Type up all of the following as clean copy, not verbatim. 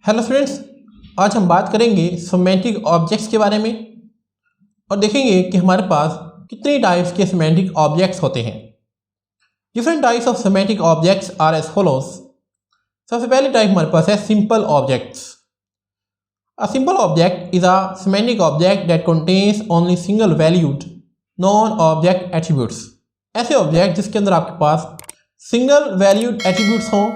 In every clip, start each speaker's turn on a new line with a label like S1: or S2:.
S1: Hello friends, आज हम बात करेंगे सिमेंटिक ऑब्जेक्ट्स के बारे में और देखेंगे कि हमारे पास कितनी टाइप्स के सिमेंटिक ऑब्जेक्ट्स होते हैं। Different types of semantic objects are as follows. सबसे पहली टाइप हमारे पास है simple objects. A simple object is a semantic object that contains only single valued non object attributes. ऐसे ऑब्जेक्ट जिसके अंदर आपके पास सिंगल वैल्यूड एट्रीब्यूट्स हों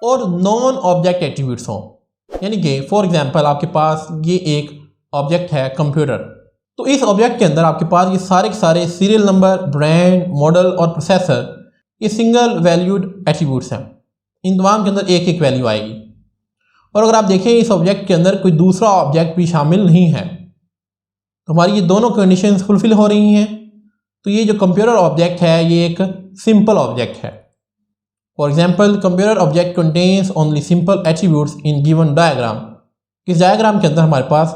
S1: और नॉन ऑब्जेक्ट एट्रीब्यूट्स हों। यानी कि फॉर एग्जांपल आपके पास ये एक ऑब्जेक्ट है कंप्यूटर, तो इस ऑब्जेक्ट के अंदर आपके पास ये सारे के सारे सीरियल नंबर, ब्रांड, मॉडल और प्रोसेसर ये सिंगल वैल्यूड एट्रीब्यूट्स हैं। इन तमाम के अंदर एक एक वैल्यू आएगी। और अगर आप देखें इस ऑब्जेक्ट के अंदर कोई दूसरा ऑब्जेक्ट भी शामिल नहीं है तो हमारी ये दोनों कंडीशंस फुलफिल हो रही हैं, तो ये जो कंप्यूटर ऑब्जेक्ट है ये एक सिंपल ऑब्जेक्ट है। For example, computer object contains only simple attributes in given diagram. इस डायग्राम के अंदर हमारे पास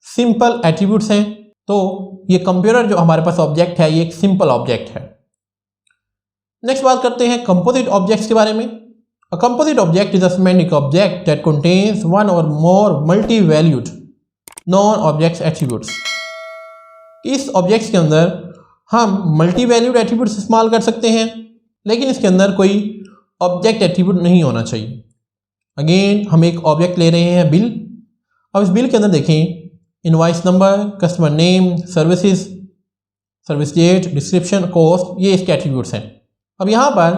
S1: सिंपल एट्रीब्यूट्स हैं, तो ये कंप्यूटर जो हमारे पास ऑब्जेक्ट है ये एक सिंपल ऑब्जेक्ट है। नेक्स्ट बात करते हैं कंपोजिट ऑब्जेक्ट्स के बारे में। A composite object is a semantic object that contains one or more multi valued non object attributes. इस ऑब्जेक्ट्स के अंदर हम मल्टी वैल्यूड एट्रीब्यूट्स इस्तेमाल कर सकते हैं, लेकिन इसके अंदर कोई ऑब्जेक्ट एट्रीब्यूट नहीं होना चाहिए। अगेन हम एक ऑब्जेक्ट ले रहे हैं बिल। अब इस बिल के अंदर देखें invoice number, customer name, services, service date, description, cost, ये इसके एट्रीब्यूट्स हैं। अब यहाँ पर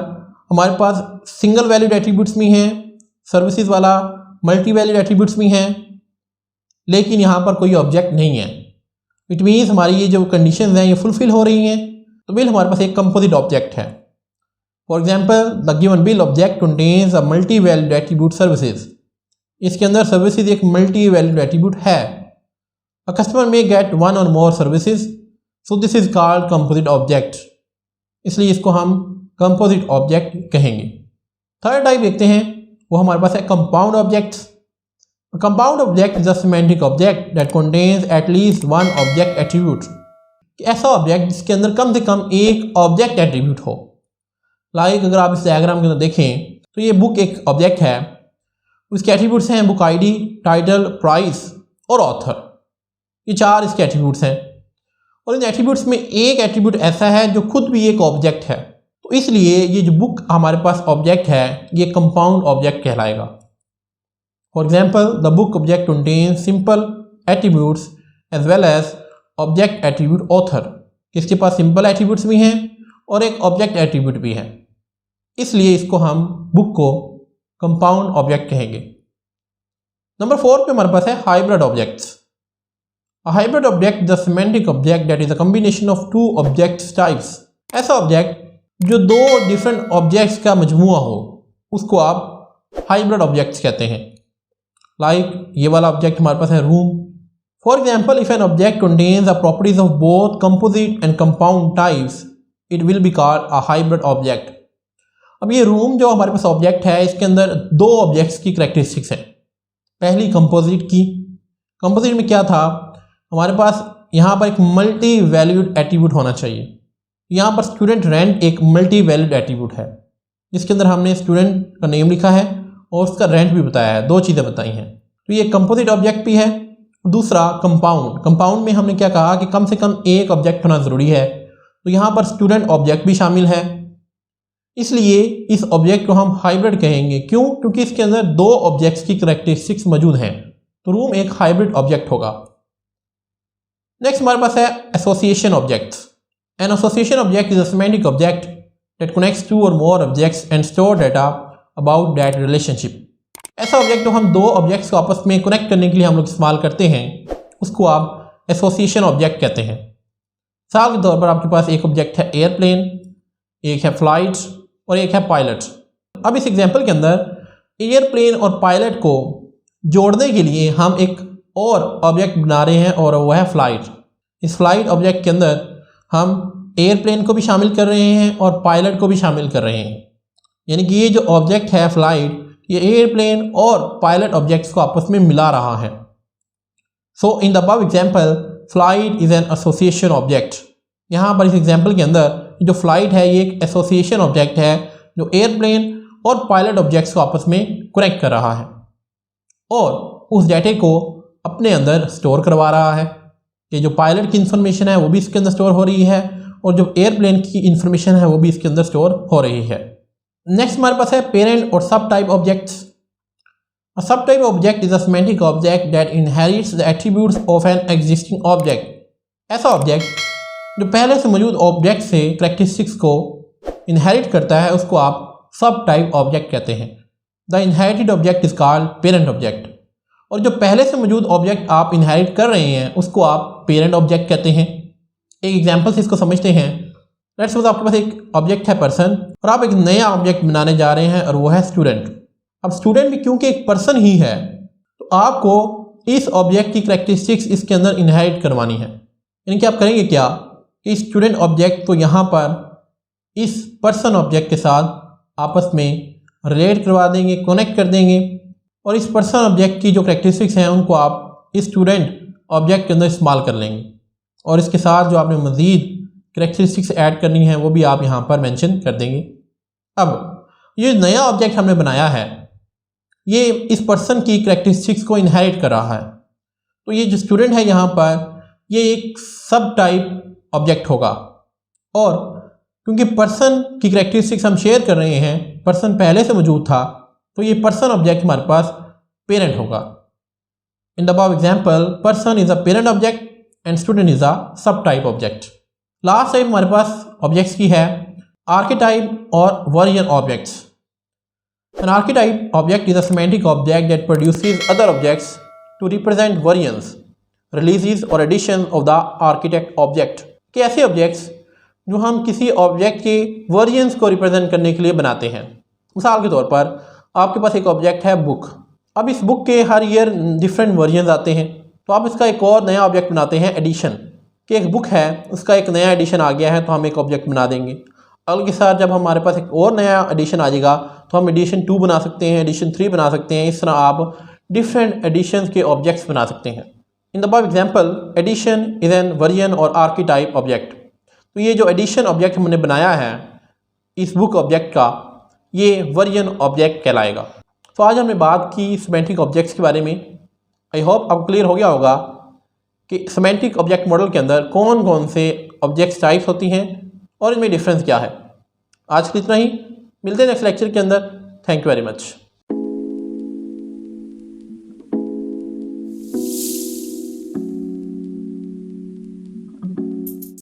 S1: हमारे पास सिंगल वैल्यूड एट्रीब्यूट्स भी हैं, सर्विसेज वाला मल्टी वैल्यूड एट्रीब्यूट्स भी हैं, लेकिन यहाँ पर कोई ऑब्जेक्ट नहीं है। इट मीन्स हमारी ये जो कंडीशंस हैं ये फुलफिल हो रही हैं, तो बिल हमारे पास एक कंपोजिट ऑब्जेक्ट है। For example, the given bill object contains a multi valued attribute services. इसके अंदर सर्विसेज एक मल्टी वैल्यूड एट्रीब्यूट है। अ कस्टमर में get one or more services, so this is called composite object, इसलिए इसको हम composite object कहेंगे। Third type देखते हैं, वो हमारे पास है compound objects. Compound object is a semantic object that contains at least one object attribute. ऐसा ऑब्जेक्ट जिसके अंदर कम से कम एक ऑब्जेक्ट एट्रीब्यूट हो। लाइक अगर आप इस डायग्राम के अंदर देखें तो ये बुक एक ऑब्जेक्ट है, उसके एट्रीब्यूट्स हैं बुक आईडी, टाइटल, प्राइस और ऑथर। ये चार इसके एट्रीब्यूट्स हैं, और इन एट्रीब्यूट्स में एक एट्रीब्यूट ऐसा है जो खुद भी एक ऑब्जेक्ट है, तो इसलिए ये जो बुक हमारे पास ऑब्जेक्ट है ये कंपाउंड ऑब्जेक्ट कहलाएगा। For example, the book object contains simple attributes as well as object attribute author. इसके पास सिंपल एट्रीब्यूट्स भी हैं और एक ऑब्जेक्ट एट्रीब्यूट भी है, इसलिए इसको हम बुक को कंपाउंड ऑब्जेक्ट कहेंगे। नंबर 4 पे हमारे पास है hybrid objects. A hybrid object the semantic object that is a combination of two objects types. ऐसा ऑब्जेक्ट जो दो डिफरेंट ऑब्जेक्ट्स का मजमुआ हो उसको आप हाइब्रिड ऑब्जेक्ट्स कहते हैं। लाइक ये वाला ऑब्जेक्ट हमारे पास है room. For example, if an object contains the properties of both composite and compound types it will be called a hybrid object. अब ये रूम जो हमारे पास ऑब्जेक्ट है इसके अंदर दो ऑब्जेक्ट्स की करैक्टरिस्टिक्स हैं। पहली कंपोजिट की। कंपोजिट में क्या था, हमारे पास यहाँ पर एक मल्टी वैल्यूड एट्रीब्यूट होना चाहिए। यहाँ पर स्टूडेंट रेंट एक मल्टी वैल्यूड एट्रीब्यूट है, जिसके अंदर हमने स्टूडेंट का नेम लिखा है और उसका रेंट भी बताया है, दो चीज़ें बताई हैं। तो ये कंपोजिट ऑब्जेक्ट भी है। दूसरा कंपाउंड। कंपाउंड में हमने क्या कहा कि कम से कम एक ऑब्जेक्ट होना ज़रूरी है, तो यहाँ पर स्टूडेंट ऑब्जेक्ट भी शामिल है, इसलिए इस ऑब्जेक्ट को हम हाइब्रिड कहेंगे। क्यों? क्योंकि इसके अंदर दो ऑब्जेक्ट्स की करैक्टरिस्टिक्स मौजूद हैं, तो रूम एक हाइब्रिड ऑब्जेक्ट होगा। नेक्स्ट हमारे पास है association objects. An association object is a semantic object that connects two or more objects and store data about that relationship. ऐसा ऑब्जेक्ट जो हम दो ऑब्जेक्ट्स को आपस में कनेक्ट करने के लिए हम लोग इस्तेमाल करते हैं उसको आप एसोसिएशन ऑब्जेक्ट कहते हैं। मिसाल के तौर पर आपके पास एक ऑब्जेक्ट है एयरप्लेन, एक है फ्लाइट और एक है पायलट। अब इस एग्जांपल के अंदर एयरप्लेन और पायलट को जोड़ने के लिए हम एक और ऑब्जेक्ट बना रहे हैं और वह है फ्लाइट। इस फ्लाइट ऑब्जेक्ट के अंदर हम एयरप्लेन को भी शामिल कर रहे हैं और पायलट को भी शामिल कर रहे हैं, यानी कि ये जो ऑब्जेक्ट है फ्लाइट ये एयरप्लेन और पायलट ऑब्जेक्ट्स को आपस में मिला रहा है। So in the above example flight is an association object. यहाँ पर इस एग्जाम्पल के अंदर जो फ्लाइट है ये एक एसोसिएशन ऑब्जेक्ट है जो एयरप्लेन और पायलट ऑब्जेक्ट्स को आपस में कनेक्ट कर रहा है। और उस डाटे को अपने अंदर स्टोर करवा रहा है कि जो पायलट की इंफॉर्मेशन है वो भी इसके अंदर स्टोर हो रही है और जो एयरप्लेन की इंफॉर्मेशन है वो भी इसके अंदर स्टोर हो रही है। नेक्स्ट हमारे पास है पेरेंट और सब type objects. A subtype object is a semantic object that inherits the attributes of an existing object. ऐसा ऑब्जेक्ट जो पहले से मौजूद ऑब्जेक्ट से कैरेक्टरिस्टिक्स को इनहेरिट करता है उसको आप सब टाइप ऑब्जेक्ट कहते हैं। The inherited object is called parent object. और जो पहले से मौजूद ऑब्जेक्ट आप इनहेरिट कर रहे हैं उसको आप पेरेंट ऑब्जेक्ट कहते हैं। एक एग्जाम्पल से इसको समझते हैं। लेट्स सपोज आपके पास एक ऑब्जेक्ट है पर्सन और आप एक नया ऑब्जेक्ट बनाने जा रहे हैं और वो है स्टूडेंट। अब स्टूडेंट भी क्योंकि एक पर्सन ही है तो आपको इस ऑब्जेक्ट की कैरेक्टरिस्टिक्स इसके अंदर इनहेरिट करवानी है। यानी कि आप करेंगे क्या कि स्टूडेंट ऑब्जेक्ट को यहाँ पर इस पर्सन ऑब्जेक्ट के साथ आपस में रिलेट करवा देंगे, कनेक्ट कर देंगे और इस पर्सन ऑब्जेक्ट की जो कैरेक्टरिस्टिक्स हैं उनको आप इस स्टूडेंट ऑब्जेक्ट के अंदर इस्तेमाल कर लेंगे और इसके साथ जो आपने मज़ीद कैरेक्टरिस्टिक्स ऐड करनी है वो भी आप यहाँ पर मेंशन कर देंगे। अब ये नया ऑब्जेक्ट हमने बनाया है ये इस पर्सन की कैरेक्टरिस्टिक्स को इनहेरिट कर रहा है तो ये जो स्टूडेंट है यहाँ पर ये एक सब टाइप ऑब्जेक्ट होगा और क्योंकि पर्सन की कैरेक्टरिस्टिक्स हम शेयर कर रहे हैं, पर्सन पहले से मौजूद था तो ये पर्सन ऑब्जेक्ट हमारे पास पेरेंट होगा। इन the above example person is a parent object and student is a सब टाइप ऑब्जेक्ट। लास्ट टाइप हमारे पास ऑब्जेक्ट्स की है आर्केटाइप और version objects. An archetype object is a semantic object that produces other objects to represent variants, releases or additions of the architect object। कि ऐसे objects जो हम किसी ऑब्जेक्ट के वर्जन्स को रिप्रेजेंट करने के लिए बनाते हैं। मिसाल के तौर पर आपके पास एक ऑब्जेक्ट है बुक। अब इस बुक के हर ईयर डिफरेंट वर्जन्स आते हैं तो आप इसका एक और नया ऑब्जेक्ट बनाते हैं एडिशन। कि एक बुक है उसका एक नया एडिशन आ गया है तो हम एक ऑब्जेक्ट बना देंगे। अगले के साथ जब हमारे पास एक और नया एडिशन आ जाएगा तो हम एडिशन 2 बना सकते हैं, एडिशन 3 बना सकते हैं। इस तरह आप डिफरेंट एडिशंस के ऑब्जेक्ट्स बना सकते हैं। In the above example edition is an version और आर्कीटाइप ऑब्जेक्ट। तो ये जो एडिशन ऑब्जेक्ट हमने बनाया है इस बुक ऑब्जेक्ट का ये वर्जन ऑब्जेक्ट कहलाएगा। तो आज हमने बात की सिमेंटिक ऑब्जेक्ट्स के बारे में। आई होप आपको क्लियर हो गया होगा कि सिमेंटिक ऑब्जेक्ट मॉडल के अंदर कौन कौन से ऑब्जेक्ट्स टाइप्स होती हैं और इनमें डिफरेंस क्या है। आज के इतना ही, मिलते हैं नेक्स्ट लेक्चर के अंदर। Thank you very much.